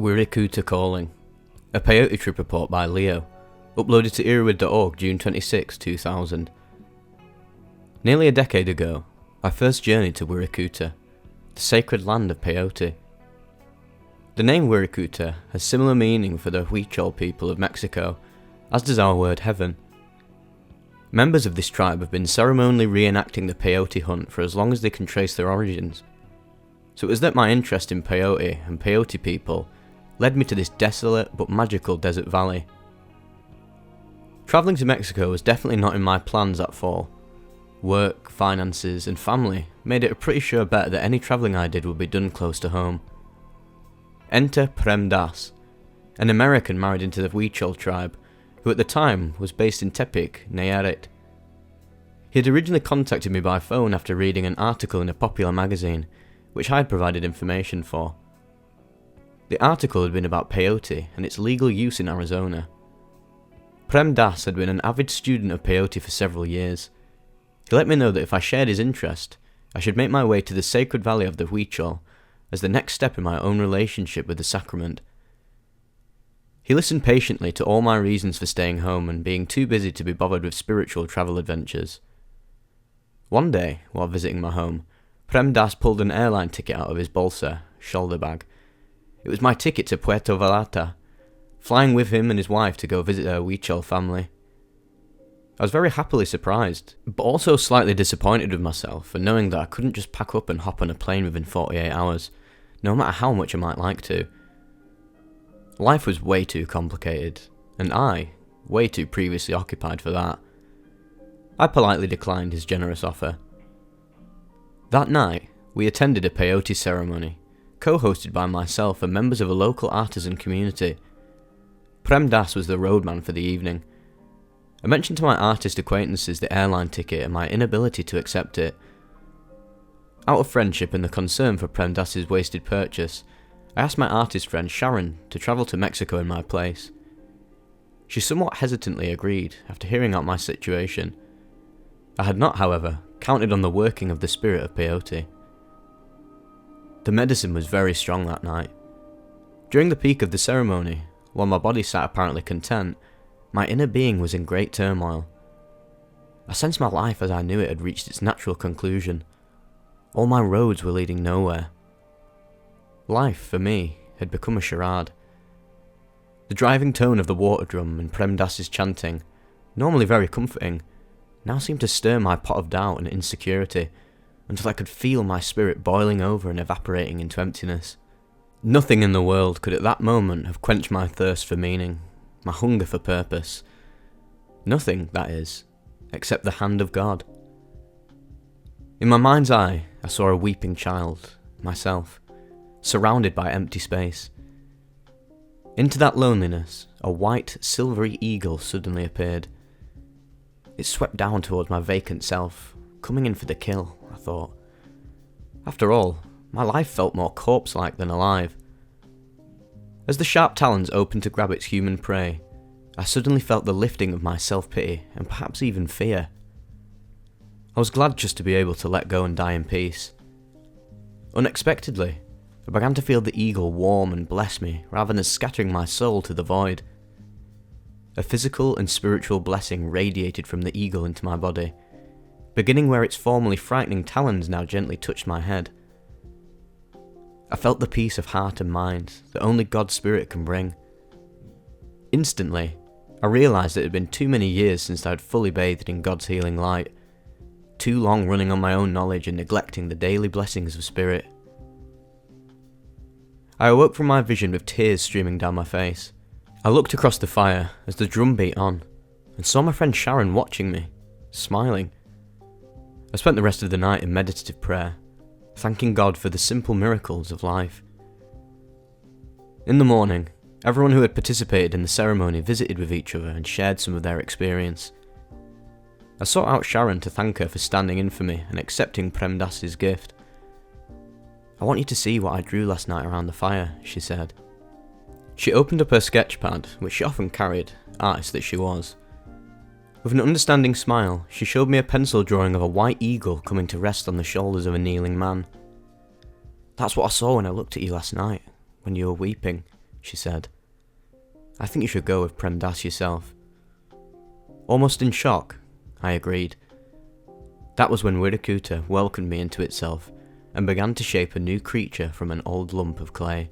Wirikuta Calling, a Peyote trip report by Leo, uploaded to earwid.org June 26, 2000. Nearly a decade ago, I first journeyed to Wirikuta, the sacred land of Peyote. The name Wirikuta has similar meaning for the Huichol people of Mexico, as does our word heaven. Members of this tribe have been ceremonially reenacting the peyote hunt for as long as they can trace their origins. So it was that my interest in peyote and peyote people led me to this desolate but magical desert valley. Travelling to Mexico was definitely not in my plans that fall. Work, finances and family made it a pretty sure bet that any travelling I did would be done close to home. Enter Prem Das, an American married into the Huichol tribe, who at the time was based in Tepic, Nayarit. He had originally contacted me by phone after reading an article in a popular magazine, which I had provided information for. The article had been about peyote and its legal use in Arizona. Prem Das had been an avid student of peyote for several years. He let me know that if I shared his interest, I should make my way to the sacred valley of the Huichol as the next step in my own relationship with the sacrament. He listened patiently to all my reasons for staying home and being too busy to be bothered with spiritual travel adventures. One day, while visiting my home, Prem Das pulled an airline ticket out of his bolsa, shoulder bag. It was my ticket to Puerto Vallarta, flying with him and his wife to go visit their Huichol family. I was very happily surprised, but also slightly disappointed with myself for knowing that I couldn't just pack up and hop on a plane within 48 hours, no matter how much I might like to. Life was way too complicated, and I, way too previously occupied for that. I politely declined his generous offer. That night, we attended a peyote ceremony, co-hosted by myself and members of a local artisan community. Prem Das was the roadman for the evening. I mentioned to my artist acquaintances the airline ticket and my inability to accept it. Out of friendship and the concern for Prem Das's wasted purchase, I asked my artist friend Sharon to travel to Mexico in my place. She somewhat hesitantly agreed after hearing out my situation. I had not, however, counted on the working of the spirit of peyote. The medicine was very strong that night. During the peak of the ceremony, while my body sat apparently content, my inner being was in great turmoil. I sensed my life as I knew it had reached its natural conclusion. All my roads were leading nowhere. Life, for me, had become a charade. The driving tone of the water drum and Prem Das's chanting, normally very comforting, now seemed to stir my pot of doubt and insecurity, until I could feel my spirit boiling over and evaporating into emptiness. Nothing in the world could at that moment have quenched my thirst for meaning, my hunger for purpose. Nothing, that is, except the hand of God. In my mind's eye, I saw a weeping child, myself, surrounded by empty space. Into that loneliness, a white, silvery eagle suddenly appeared. It swept down towards my vacant self, coming in for the kill, I thought. After all, my life felt more corpse-like than alive. As the sharp talons opened to grab its human prey, I suddenly felt the lifting of my self-pity and perhaps even fear. I was glad just to be able to let go and die in peace. Unexpectedly, I began to feel the eagle warm and bless me rather than scattering my soul to the void. A physical and spiritual blessing radiated from the eagle into my body, beginning where its formerly frightening talons now gently touched my head. I felt the peace of heart and mind that only God's Spirit can bring. Instantly, I realised that it had been too many years since I had fully bathed in God's healing light, too long running on my own knowledge and neglecting the daily blessings of Spirit. I awoke from my vision with tears streaming down my face. I looked across the fire as the drum beat on, and saw my friend Sharon watching me, smiling. I spent the rest of the night in meditative prayer, thanking God for the simple miracles of life. In the morning, everyone who had participated in the ceremony visited with each other and shared some of their experience. I sought out Sharon to thank her for standing in for me and accepting Prem Das's gift. "I want you to see what I drew last night around the fire," she said. She opened up her sketch pad, which she often carried, artist that she was. With an understanding smile, she showed me a pencil drawing of a white eagle coming to rest on the shoulders of a kneeling man. "That's what I saw when I looked at you last night, when you were weeping," she said. I think you should go with Prem Das yourself. Almost in shock, I agreed. That was when Wirikuta welcomed me into itself and began to shape a new creature from an old lump of clay.